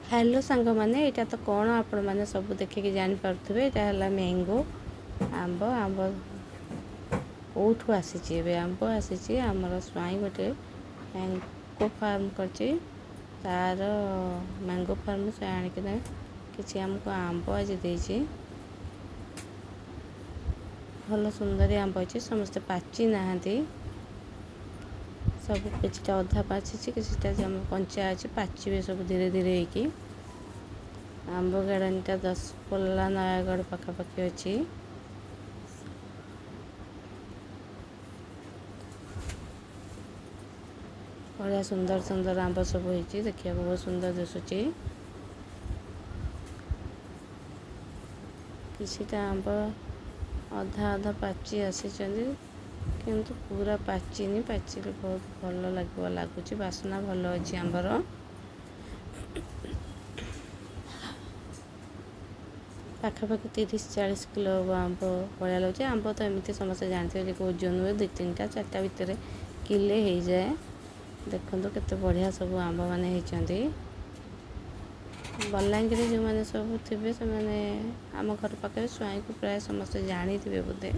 Hello सांग मैंने यहाँ तो कौन आपण मैंने सब देखिए जानीपे यहाँ है मैंगो आंब आंब कौठू आसी आंब आसी आमर स्वाई गोटे मैंगो फार्म कर तार मैंगो फार्म से आणिकिना कि आमको आंब आज देती भल सुंदर आंब अच्छे समस्ते पाची नहांती सब किटा अधा पाची किटा कंचा अच्छे पाचे सब धीरे धीरे होगी आंब गार्डनटा 10 पल्ला नयागढ़ पखापाखि अच्छी बढ़िया सुंदर सुंदर आंब सब होती देखिए बहुत सुंदर दिशुची किसीटा आंब अधा अधा पाची आसी किंतु पूरा पाचिनी पाचिले बहुत भल लगुच बासना भल अच्छी आंबर पाखापाखि 30-40 किलो आंब भाया लगे आंब तो एमती समस्त जानते हैं ओजन हुए 2-3टा 4टा भितर किले हो जाए देखो केते बढ़िया सब आंब मैंने होती बलांगीर जो मैंने सब थे से मैंने आम घर पाखे स्वाई को प्राय समस्त जानी थे बोधे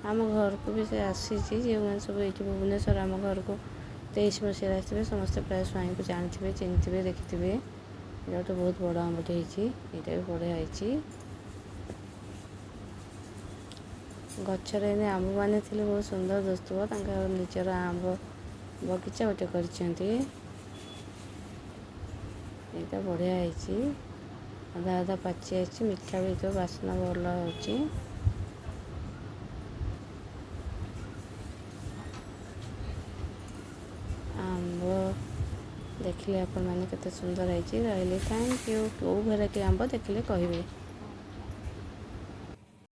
आम घर को भी से आसी जो मैंने सब ये भुवनेश्वर आम घर को 23 मसीह आसवे समस्त प्राय स्वाई को जानते चिन्हते देखिथे ये गोटे बहुत बड़ आंबटे यहाँ भी बढ़िया होती गचर आंब मैंने थे बहुत सुंदर दोस्तुव निजर आंब बगीचा गोटे कर बढ़िया होती अधा अधा पाची आई मिठा भी तो बासना भल हो देखिले आपण मैंने केते सुंदर है रही थैंक यू। कौ भेराइटी आंब देखिले कहिबे।